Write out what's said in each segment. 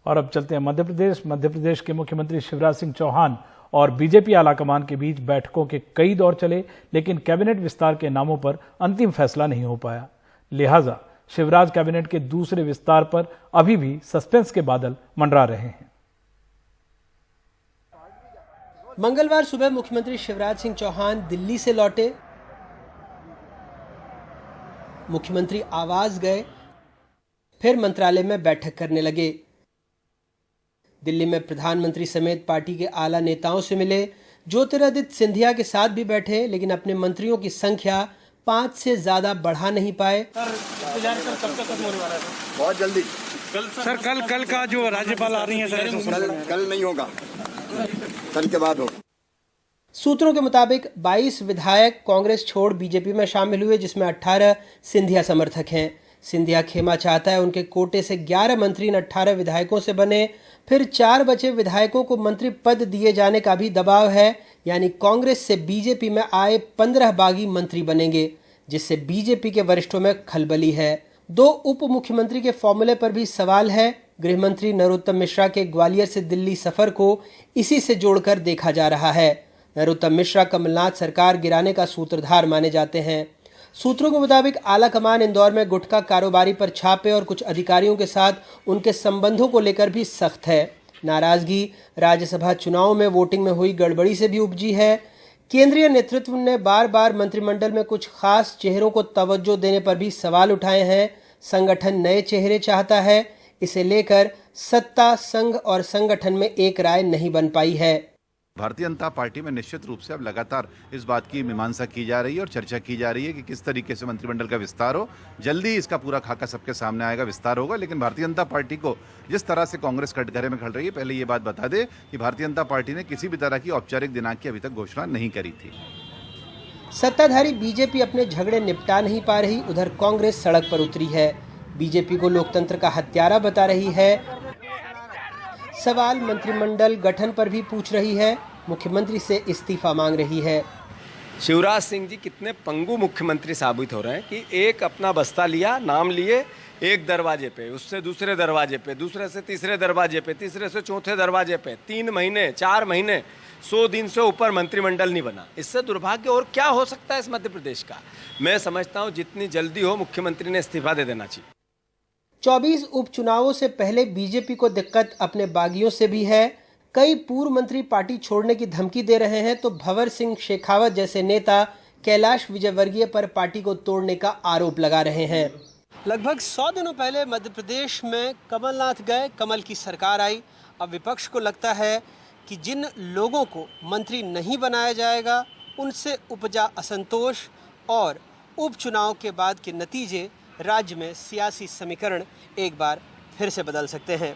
और अब चलते हैं मध्य प्रदेश। मध्य प्रदेश के मुख्यमंत्री शिवराज सिंह चौहान और बीजेपी आलाकमान के बीच बैठकों के कई दौर चले, लेकिन कैबिनेट विस्तार के नामों पर अंतिम फैसला नहीं हो पाया। लिहाजा शिवराज कैबिनेट के दूसरे विस्तार पर अभी भी सस्पेंस के बादल मंडरा रहे हैं। मंगलवार सुबह मुख्यमंत्री शिवराज सिंह चौहान दिल्ली से लौटे। मुख्यमंत्री आवास गए, फिर मंत्रालय में बैठक करने लगे। दिल्ली में प्रधानमंत्री समेत पार्टी के आला नेताओं से मिले। ज्योतिरादित्य सिंधिया के साथ भी बैठे, लेकिन अपने मंत्रियों की संख्या 5 से ज्यादा बढ़ा नहीं पाए। बहुत जल्दी सर, कल का जो राज्यपाल आ रही है सर, कल नहीं होगा, कल के बाद होगा। सूत्रों के मुताबिक 22 विधायक कांग्रेस छोड़ बीजेपी में शामिल हुए, जिसमें 18 सिंधिया समर्थक हैं। सिंधिया खेमा चाहता है उनके कोटे से 11 मंत्री इन 18 विधायकों से बने। फिर 4 बचे विधायकों को मंत्री पद दिए जाने का भी दबाव है, यानी कांग्रेस से बीजेपी में आए 15 बागी मंत्री बनेंगे, जिससे बीजेपी के वरिष्ठों में खलबली है। 2 उप मुख्यमंत्री के फॉर्मूले पर भी सवाल है। गृह मंत्री नरोत्तम मिश्रा के ग्वालियर से दिल्ली सफर को इसी से जोड़कर देखा जा रहा है। नरोत्तम मिश्रा कमलनाथ सरकार गिराने का सूत्रधार माने जाते हैं। सूत्रों के मुताबिक आलाकमान इंदौर में गुटखा कारोबारी पर छापे और कुछ अधिकारियों के साथ उनके संबंधों को लेकर भी सख्त है। नाराजगी राज्यसभा चुनाव में वोटिंग में हुई गड़बड़ी से भी उपजी है। केंद्रीय नेतृत्व ने बार बार मंत्रिमंडल में कुछ खास चेहरों को तवज्जो देने पर भी सवाल उठाए हैं। संगठन नए चेहरे चाहता है, इसे लेकर सत्ता, संघ और संगठन में एक राय नहीं बन पाई है। भारतीय जनता पार्टी में निश्चित रूप से अब लगातार इस बात की मीमांसा की जा रही है और चर्चा की जा रही है कि किस तरीके से मंत्रिमंडल का विस्तार हो। जल्दी इसका पूरा खाका सबके सामने आएगा, विस्तार होगा। लेकिन भारतीय जनता पार्टी को जिस तरह से कांग्रेस कटघरे में खड़ रही है, पहले ये बात बता दे कि भारतीय जनता पार्टी ने किसी भी तरह की औपचारिक दिनांक की अभी तक घोषणा नहीं करी थी। सत्ताधारी बीजेपी अपने झगड़े निपटा नहीं पा रही, उधर कांग्रेस सड़क पर उतरी है। बीजेपी को लोकतंत्र का हत्यारा बता रही है। सवाल मंत्रिमंडल गठन पर भी पूछ रही है। मुख्यमंत्री से इस्तीफा मांग रही है। शिवराज सिंह जी कितने पंगु मुख्यमंत्री साबित हो रहे हैं कि एक अपना बस्ता लिया, नाम लिए, एक दरवाजे पे, उससे दूसरे दरवाजे पे, दूसरे से तीसरे दरवाजे पे, तीसरे से चौथे दरवाजे पे, 3 महीने 4 महीने 100 दिन से ऊपर मंत्रिमंडल नहीं बना। इससे दुर्भाग्य और क्या हो सकता है इस मध्य प्रदेश का। मैं समझता हूँ जितनी जल्दी हो मुख्यमंत्री ने इस्तीफा दे देना चाहिए। 24 उपचुनावों से पहले बीजेपी को दिक्कत अपने बागियों से भी है। कई पूर्व मंत्री पार्टी छोड़ने की धमकी दे रहे हैं, तो भंवर सिंह शेखावत जैसे नेता कैलाश विजयवर्गीय पर पार्टी को तोड़ने का आरोप लगा रहे हैं। लगभग 100 दिनों पहले मध्य प्रदेश में कमलनाथ गए, कमल की सरकार आई। अब विपक्ष को लगता है कि जिन लोगों को मंत्री नहीं बनाया जाएगा, उनसे उपजा असंतोष और उपचुनाव के बाद के नतीजे राज्य में सियासी समीकरण एक बार फिर से बदल सकते हैं।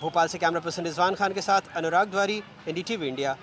भोपाल से कैमरा पर्सन रिजवान खान के साथ अनुराग द्वारी, एनडीटीवी इंडिया।